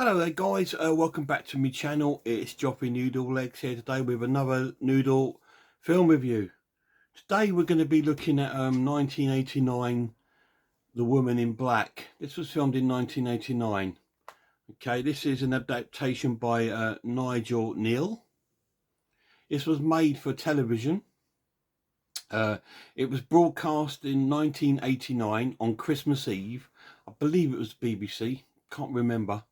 Hello there guys, welcome back to my channel. It's Joppy Noodle Legs here today with another Noodle film review. Today we're going to be looking at 1989, The Woman in Black. This was filmed in 1989. Okay, this is an adaptation by Nigel Neal. This was made for television. It was broadcast in 1989 on Christmas Eve. I believe it was BBC, can't remember.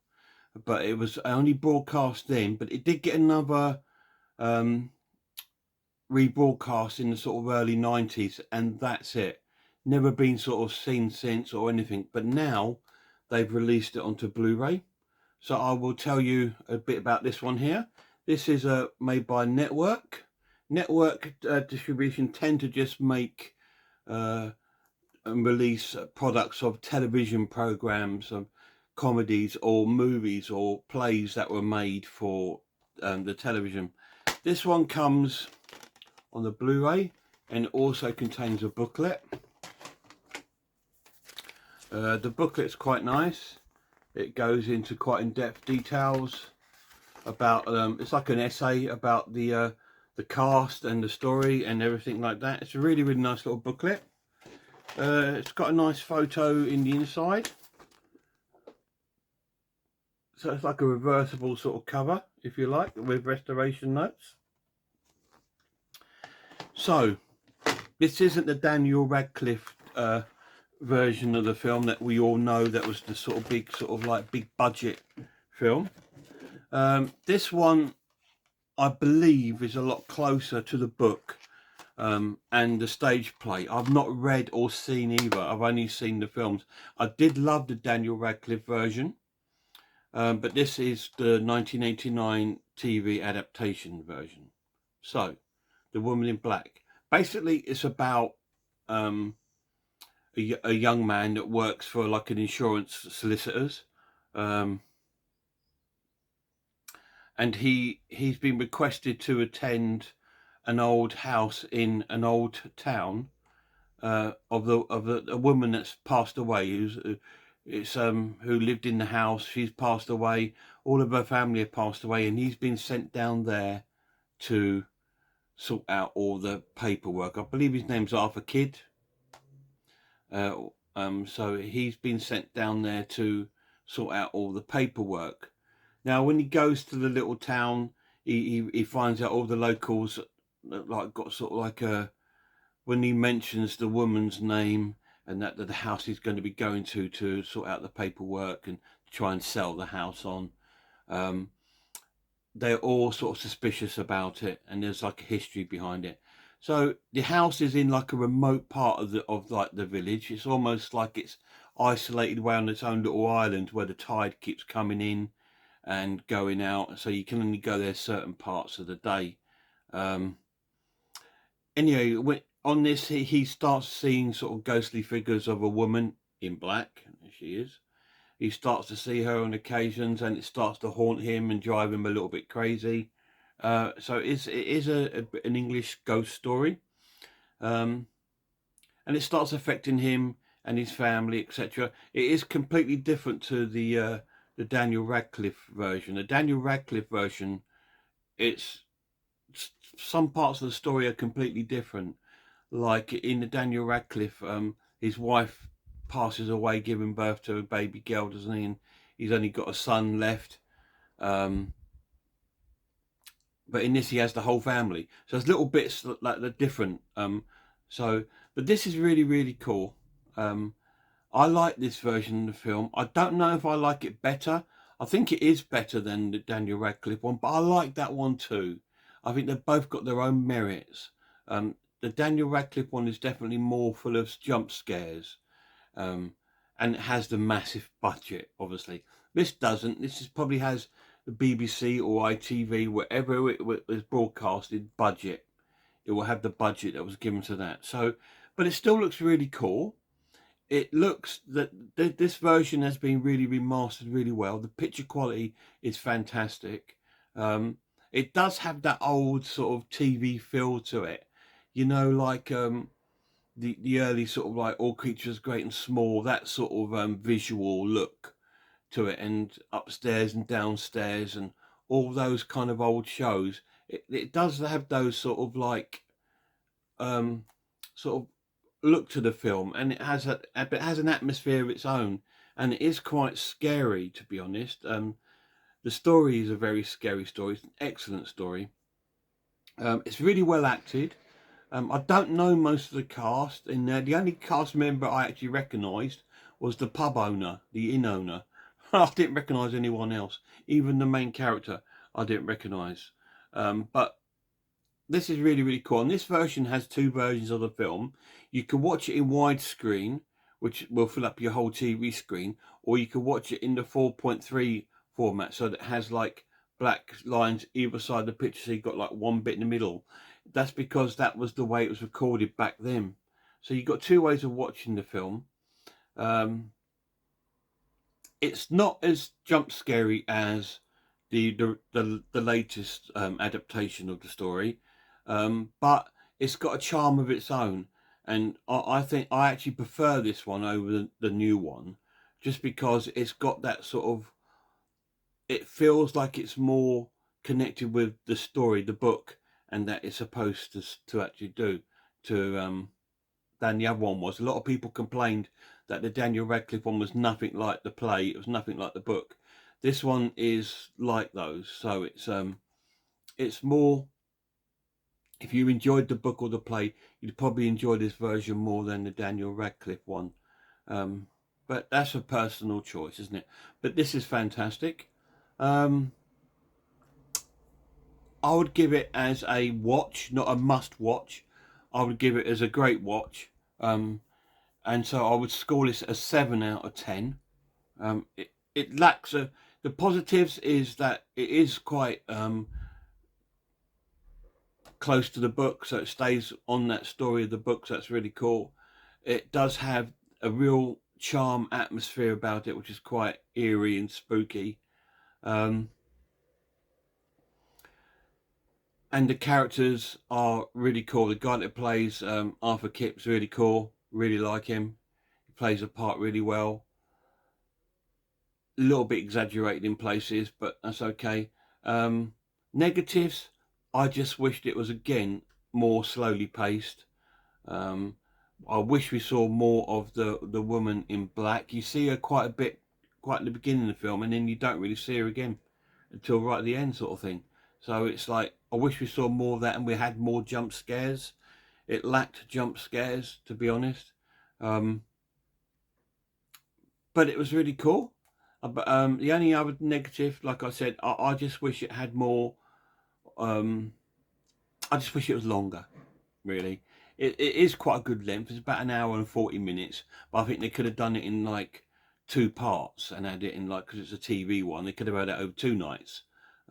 But it was only broadcast then, but it did get another rebroadcast in the sort of early 90s, and that's it. Never been sort of seen since or anything, but now they've released it onto Blu-ray. So I will tell you a bit about this one here. This is made by Network. Network distribution tend to just make and release products of television programs, comedies or movies or plays that were made for the television. This one comes on the Blu-ray and also contains a booklet. The booklet's quite nice. It goes into quite in-depth details about it's like an essay about the cast and the story and everything like that. It's a really nice little booklet. It's got a nice photo in the inside. So it's like a reversible sort of cover, if you like, with restoration notes. So this isn't the Daniel Radcliffe version of the film that we all know, that was the sort of big budget film. This one, I believe, is a lot closer to the book and the stage play. I've not read or seen either. I've only seen the films. I did love the Daniel Radcliffe version. But this is the 1989 TV adaptation version. So, The Woman in Black. Basically, it's about a young man that works for like an insurance solicitors. And he's been requested to attend an old house in an old town of a woman that's passed away, who lived in the house. She's passed away. All of her family have passed away, and he's been sent down there to sort out all the paperwork. I believe his name's Arthur Kidd. So he's been sent down there to sort out all the paperwork. Now, when he goes to the little town, he finds out all the locals like got sort of like when he mentions the woman's name and that the house he's going to be going to sort out the paperwork and try and sell the house on, they're all sort of suspicious about it, and there's like a history behind it. So the house is in like a remote part of the village. It's almost like it's isolated away on its own little island where the tide keeps coming in and going out, so you can only go there certain parts of the day. Anyway, on this, he starts seeing sort of ghostly figures of a woman in black, as she is. He starts to see her on occasions, and it starts to haunt him and drive him a little bit crazy. So it is an English ghost story, and it starts affecting him and his family, etc. It is completely different to the Daniel Radcliffe version. The Daniel Radcliffe version, it's some parts of the story are completely different. Like in the Daniel Radcliffe, his wife passes away giving birth to a baby girl, doesn't he? And he's only got a son left. But in this, he has the whole family. So there's little bits like they're different. But this is really cool. I like this version of the film. I don't know if I like it better. I think it is better than the Daniel Radcliffe one, but I like that one too. I think they've both got their own merits. The Daniel Radcliffe one is definitely more full of jump scares, and it has the massive budget, obviously. This doesn't. This probably has the BBC or ITV, wherever it was broadcasted, budget. It will have the budget that was given to that. So, but it still looks really cool. It looks that this version has been really remastered really well. The picture quality is fantastic. It does have that old sort of TV feel to it, you know, like the early sort of like All Creatures Great and Small, that sort of visual look to it, and upstairs and downstairs and all those kind of old shows. It does have those sort of like sort of look to the film, and it has an atmosphere of its own, and it is quite scary, to be honest. The story is a very scary story. It's an excellent story. It's really well acted. I don't know most of the cast in there. The only cast member I actually recognised was the pub owner, the inn owner. I didn't recognise anyone else. Even the main character, I didn't recognise. But this is really, really cool. And this version has two versions of the film. You can watch it in widescreen, which will fill up your whole TV screen, or you can watch it in the 4.3 format, so that it has like black lines either side of the picture, so you've got like one bit in the middle. That's because that was the way it was recorded back then. So you've got two ways of watching the film. It's not as jump scary as the latest adaptation of the story, but it's got a charm of its own, and I think I actually prefer this one over the new one, just because it's got that sort of, it feels like it's more connected with the story, the book, and that it's supposed to actually do to than the other one was. A lot of people complained that the Daniel Radcliffe one was nothing like the play. It was nothing like the book. This one is like those, so it's more. If you enjoyed the book or the play, you'd probably enjoy this version more than the Daniel Radcliffe one. But that's a personal choice, isn't it? But this is fantastic. I would give it as a watch, not a must watch. I would give it as a great watch. And so I would score this a 7 out of 10. It lacks the positives is that it is quite close to the book, so it stays on that story of the book, so that's really cool. It does have a real charm atmosphere about it, which is quite eerie and spooky. And the characters are really cool. The guy that plays Arthur Kip's really cool. Really like him. He plays the part really well. A little bit exaggerated in places, but that's okay. Negatives, I just wished it was again more slowly paced. I wish we saw more of the woman in black. You see her quite a bit, quite at the beginning of the film, and then you don't really see her again until right at the end, sort of thing. So it's like, I wish we saw more of that, and we had more jump scares. It lacked jump scares, to be honest. But it was really cool. But the only other negative, like I said, I just wish it had more. I just wish it was longer, really. It is quite a good length. It's about an hour and 40 minutes. But I think they could have done it in like two parts and had it in like, because it's a TV one, they could have had it over 2 nights.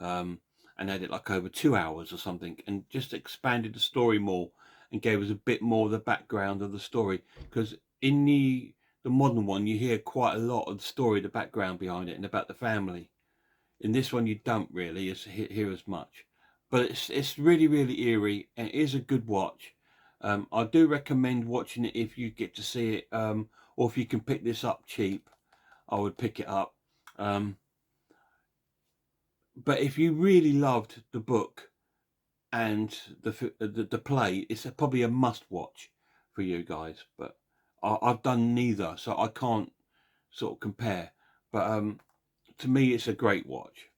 And had it like over 2 hours or something, and just expanded the story more and gave us a bit more of the background of the story. Because in the modern one, you hear quite a lot of the story, the background behind it, and about the family. In this one, you don't really hear as much. But it's really, really eerie, and it is a good watch. I do recommend watching it if you get to see it, or if you can pick this up cheap, I would pick it up. But if you really loved the book and the play, it's probably a must watch for you guys. But I've done neither, so I can't sort of compare. But to me, it's a great watch.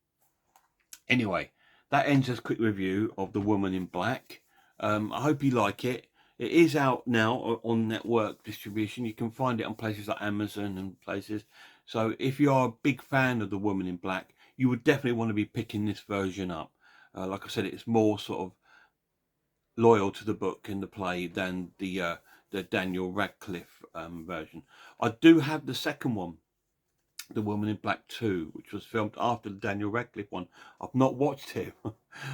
Anyway, that ends this quick review of The Woman in Black. I hope you like it. It is out now on network distribution. You can find it on places like Amazon and places. So if you are a big fan of The Woman in Black, you would definitely want to be picking this version up. Like I said, it's more sort of loyal to the book and the play than the Daniel Radcliffe version. I do have the second one, The Woman in Black 2, which was filmed after the Daniel Radcliffe one. I've not watched it.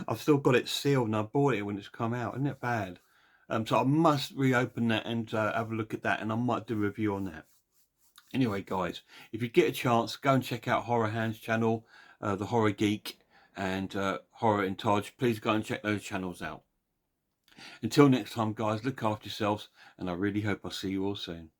I've still got it sealed, and I bought it when it's come out. Isn't it bad? So I must reopen that and have a look at that, and I might do a review on that. Anyway, guys, if you get a chance, go and check out Horror Hands channel, the Horror Geek, and Horror in Taj. Please go and check those channels out. Until next time, guys, look after yourselves, and I really hope I'll see you all soon.